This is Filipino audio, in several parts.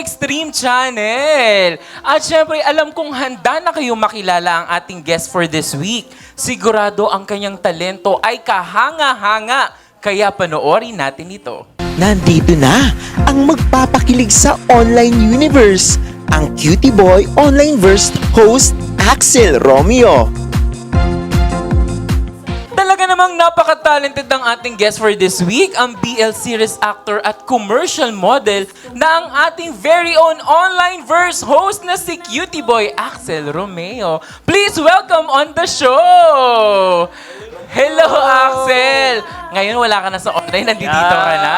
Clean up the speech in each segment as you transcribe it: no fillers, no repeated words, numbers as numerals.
Extreme Channel. At syempre, alam kong handa na kayo makilala ang ating guest for this week. Sigurado ang kanyang talento ay kahanga-hanga. Kaya panoorin natin ito. Nandito na ang magpapakilig sa online universe, ang Cutie Boy Online-verse host Axel Romeo. Talaga namang napaka-talented ng ating guest for this week, ang BL series actor at commercial model na ang ating very own online-verse host na si Cutie Boy Axel Romeo. Please welcome on the show! Hello, Axel! Ngayon wala ka na sa online, nandito ka na.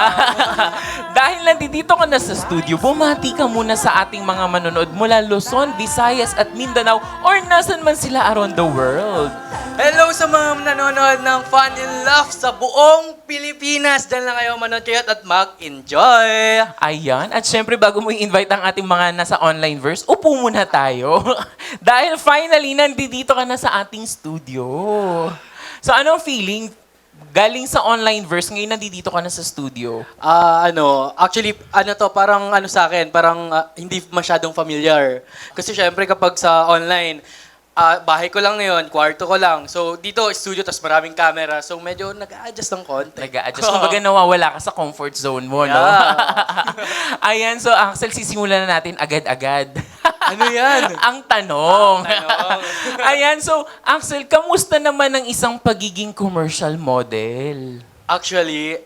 Dahil nandito ka na sa studio, bumati ka muna sa ating mga manonood mula Luzon, Visayas at Mindanao or nasan man sila around the world. Hello sa mga nanonood ng Fun in Love sa buong Pilipinas. Diyan lang kayo manood kayo at mag-enjoy. Ayan. At syempre, bago mo i-invite ang ating mga nasa online verse, upo muna tayo. Dahil finally, nandito ka na sa ating studio. So, anong feeling? Galing sa online verse, ngayon nandito ka na sa studio. Actually, parang sa akin, parang hindi masyadong familiar. Kasi syempre kapag sa online, bahay ko lang ngayon, kwarto ko lang. So, dito, studio, tas maraming camera. So, medyo nag-a-adjust ng konti. Nag-a-adjust. Kumbaga nawawala ka sa comfort zone mo, no? Ayan, so Axel, sisimulan na natin agad-agad. Ano yan? Ang tanong. Tanong. Ayan, so Axel, kamusta naman ang isang pagiging commercial model? Actually,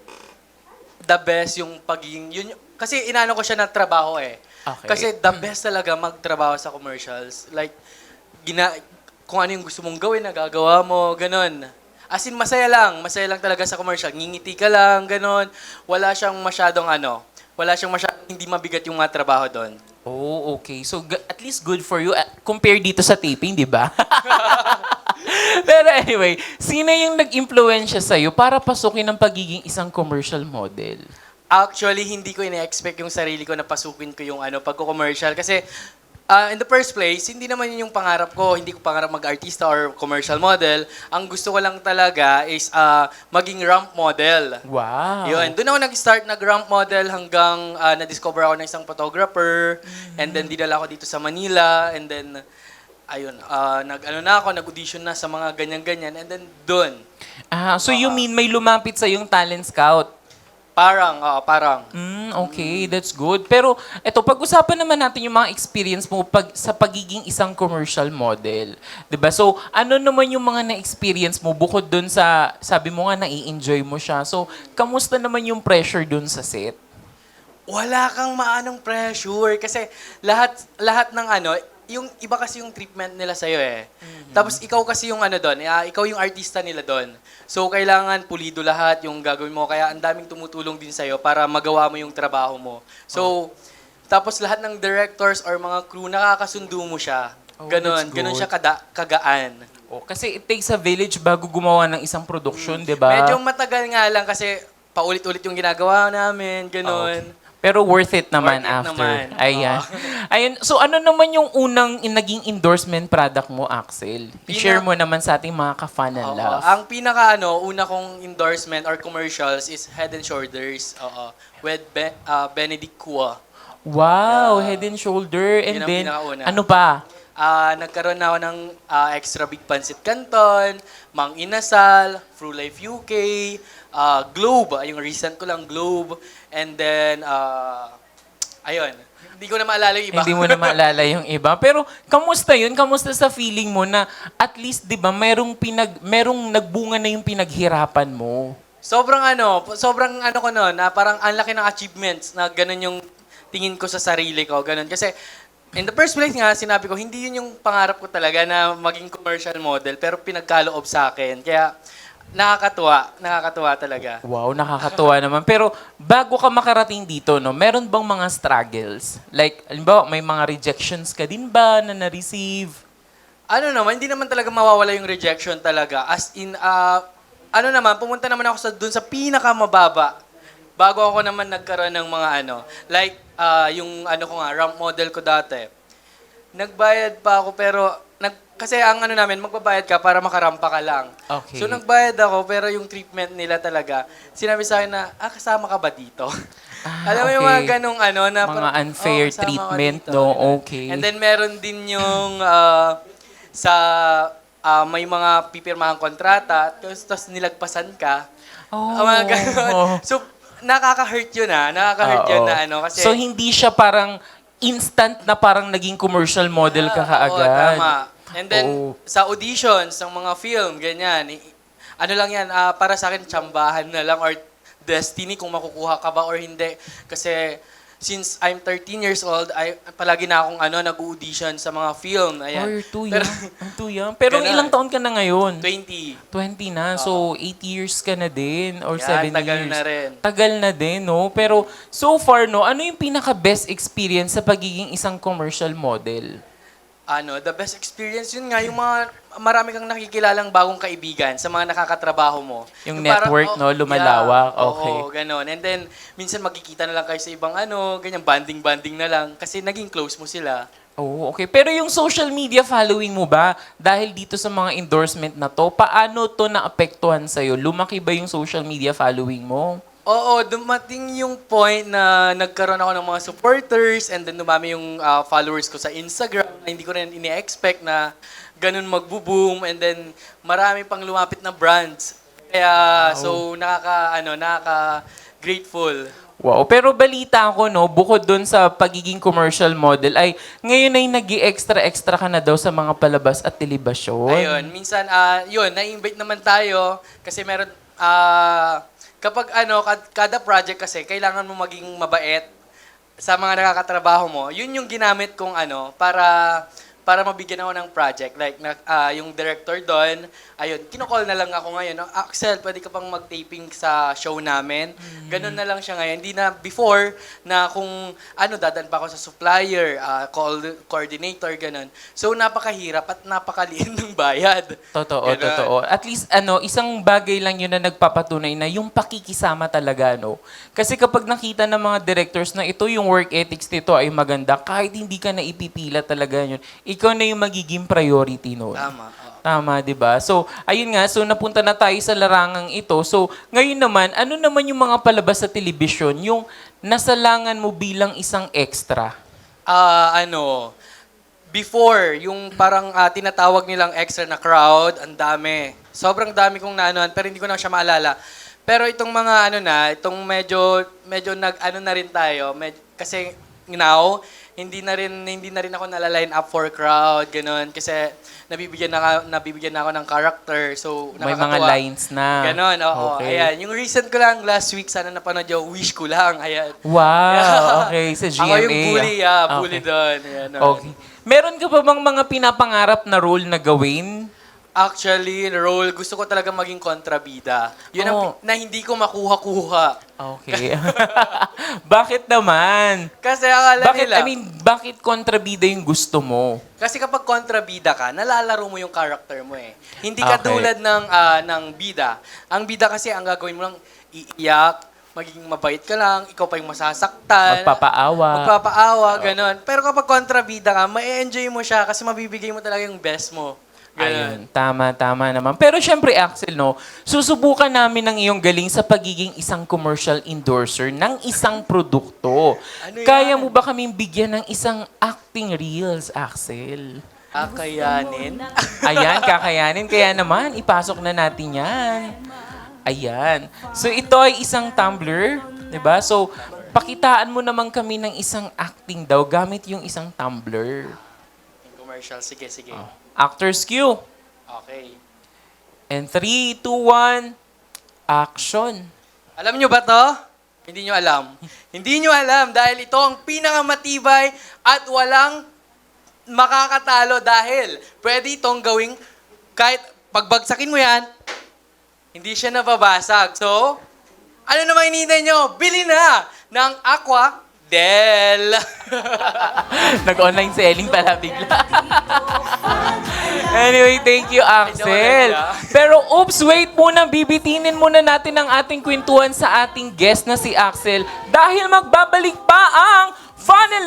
the best yung pagiging... Kasi inano ko siya na trabaho eh. Okay. Kasi the best talaga magtrabaho sa commercials. Like, kung ano yung gusto mong gawin, nagagawa mo, ganun. As in, masaya lang talaga sa commercial. Ngingiti ka lang, ganun. Wala siyang masyadong hindi mabigat yung mga trabaho doon. Oh, okay. So, at least good for you. Compare dito sa taping, di ba? Pero anyway, sino yung nag-impluensya sa'yo para pasukin ang pagiging isang commercial model? Actually, hindi ko ina-expect yung sarili ko na pasukin ko yung pagko-commercial. Kasi, in the first place, hindi naman yun yung pangarap ko. Hindi ko pangarap mag-artista or commercial model. Ang gusto ko lang talaga is maging ramp model. Wow. Yun. Doon ako nag-start nag-ramp model hanggang na-discover ako ng isang photographer. And then, dinala ako dito sa Manila. And then, ayun, nag-audition na sa mga ganyan-ganyan. And then, doon. So you mean may lumapit sa yung talent scout? Parang. Okay, that's good. Pero eto, pag-usapan naman natin yung mga experience mo sa pagiging isang commercial model. 'Di ba? So, ano naman yung mga na-experience mo bukod dun sa, sabi mo nga, nai-enjoy mo siya. So, kamusta naman yung pressure dun sa set? Wala kang maanong pressure. Kasi lahat ng yung iba kasi yung treatment nila sa'yo eh. Tapos ikaw kasi yung doon, ikaw yung artista nila doon. So kailangan pulido lahat yung gagawin mo. Kaya ang daming tumutulong din sa'yo para magawa mo yung trabaho mo. So, tapos lahat ng directors or mga crew, nakakasundo mo siya. That's Ganon good. siya kagaan. Oh, kasi it takes a village bago gumawa ng isang production, 'di ba? Medyo matagal nga lang kasi paulit-ulit yung ginagawa namin, ganon. Pero worth it naman Worth it after. naman. Ayan. Ayan. So ano naman yung unang naging endorsement product mo, Axel? I-share mo naman sa ating mga ka-fan and Oo. love. Ang una kong endorsement or commercials is Head and Shoulders. Oo. With Benedict Kua. Wow, Head and Shoulder. And Yun ang then, pinakauna. ano pa? Nagkaroon na ako ng Extra Big Pancit Canton, Mang Inasal, True Life UK, Globe, yung recent ko lang, Globe. And then, ayun. Hindi ko na maalala yung iba. Hindi mo na maalala yung iba. Pero, kamusta yun? Kamusta sa feeling mo na at least, di ba, merong nagbunga na yung pinaghirapan mo? sobrang ko noon, na parang ang laki ng achievements na ganun yung tingin ko sa sarili ko, ganun. Kasi, in the first place nga, sinabi ko, hindi yun yung pangarap ko talaga na maging commercial model, pero pinagkaloob sa akin. Kaya, nakakatuwa talaga. Wow, nakakatuwa naman. Pero bago ka makarating dito, no, meron bang mga struggles? Like, halimbawa, may mga rejections ka din ba na na-receive? Hindi naman talaga mawawala yung rejection talaga. As in, pumunta naman ako dun sa pinakamababa. Bago ako naman nagkaroon ng mga yung ramp model ko dati. Nagbayad pa ako pero kasi ang magbabayad ka para makarampa ka lang. Okay. So nagbayad ako pero yung treatment nila talaga, sinabi sa akin na, kasama ka ba dito? Alam mo yung mga okay. ganong ano na Mga parang, unfair kasama ka treatment, dito, no? ganun. Okay. And then meron din yung sa may mga pipirmahang kontrata, tapos nilagpasan ka. Oh. Mga ganon. Oh. So, nakaka-hurt yun nakaka-hurt yun Oo. na ano. Kasi, So, hindi siya parang instant na parang naging commercial model ka kaagad. Oo, tama. And then, Oo. sa auditions ng mga film, ganyan. Ano lang yan, para sa akin, tsambahan na lang or destiny kung makukuha ka ba or hindi. Kasi, since I'm 13 years old, palagi na akong nag-audition sa mga film. Oh, Ayan. you're too Pero, young. I'm too young. Pero Ganun. ilang taon ka na ngayon? 20. 20 na. So, 8 years ka na din. Or Yan, 7 tagal years. na rin. Tagal na din, no? Pero, so far, no, ano yung pinaka-best experience sa pagiging isang commercial model? The best experience yun nga, yung mga marami kang nakikilalang bagong kaibigan sa mga nakakatrabaho mo. Yung network, no, lumalawak. Okay. Oo, ganon. And then, minsan magkikita na lang kayo sa ibang ganyan, banding-banding na lang kasi naging close mo sila. Oh, okay. Pero yung social media following mo ba, dahil dito sa mga endorsement na to, paano to naapektuhan sa'yo? Lumaki ba yung social media following mo? Oo, dumating yung point na nagkaroon ako ng mga supporters and then dumami yung followers ko sa Instagram na hindi ko rin ini-expect na ganun magbo-boom and then marami pang lumapit na brands. Kaya, so nakaka-grateful. Wow. Pero balita ko, no, bukod dun sa pagiging commercial model, ay ngayon ay nag-extra-extra ka na daw sa mga palabas at telebasyon. Ayun, minsan, na-invite naman tayo kasi meron, kapag kada project kasi, kailangan mo maging mabait sa mga nakakatrabaho mo. Yun yung ginamit kong para mabigyan ako ng project. Like, yung director doon, ayun, kinocall na lang ako ngayon. Axel, pwede ka pang mag-taping sa show namin. Ganun na lang siya ngayon. Hindi na before na kung dadan pa ako sa supplier, coordinator, ganun. So, napakahirap at napakaliit ng bayad. Totoo, Ganun. totoo. At least, isang bagay lang yun na nagpapatunay na yung pakikisama talaga, no? Kasi kapag nakita ng mga directors na ito, yung work ethics nito ay maganda, kahit hindi ka na ipipila talaga yun, ikaw na yung magiging priority noon. Tama. Oo. Tama, 'di ba? So, ayun nga, so napunta na tayo sa larangang ito. So, ngayon naman, ano naman yung mga palabas sa telebisyon yung nasalangan mo bilang isang extra? Before, yung parang tinatawag nilang extra na crowd, ang dami. Sobrang dami kong naanoan, pero hindi ko na siya maalala. Pero itong mga itong medyo na rin tayo, kasi now, hindi na rin ako nala-line up for crowd, ganun. Kasi nabibigyan na ako ng character. So, May mga nakakatuwa. lines na. Ganun, oo. Okay. Ayan, yung recent ko lang, last week, sana napanood yung Wish Ko Lang. Ayan. Wow, okay, sa GMA. Ako yung bully, bully Okay. doon. Ayan, Okay. Meron ka pa bang mga pinapangarap na role na gawin? Actually, role, gusto ko talaga maging kontrabida. Yun ang Oh. na hindi ko makuha-kuha. Okay. Bakit naman? Kasi akala Bakit, nila, bakit kontrabida yung gusto mo? kasi kapag kontrabida ka, nalalaro mo yung character mo eh. Hindi ka Okay. tulad ng bida. Ang bida kasi, ang gagawin mo lang, iiyak, magiging mabait ka lang, ikaw pa yung masasaktan. Magpapaawa, ganon. Pero kapag kontrabida ka, ma-enjoy mo siya kasi mabibigay mo talaga yung best mo. Ayun, Ganon. tama naman. Pero syempre, Axel, no, susubukan namin ng iyong galing sa pagiging isang commercial endorser ng isang produkto. Ano yan? Kaya mo ba kaming bigyan ng isang acting reels, Axel? Akayanin. Ayan, kakayanin. Kaya naman, ipasok na natin yan. Ayan. So, ito ay isang tumbler, di ba? So, pakitaan mo naman kami ng isang acting daw gamit yung isang tumbler. Commercial. Sige. Actors cue. Okay. And 3, 2, 1, action. Alam nyo ba to? Hindi nyo alam. Hindi nyo alam dahil ito ang pinakamatibay at walang makakatalo dahil pwede itong gawing kahit pagbagsakin mo yan, hindi siya nababasag. So, ano naman hinihintay nyo? Bili na ng Aqua Del. Nag-online selling pala bigla. Anyway, thank you, Axel. Pero oops, wait muna. Bibitinin muna natin ang ating kwentuhan sa ating guest na si Axel dahil magbabalik pa ang Fun and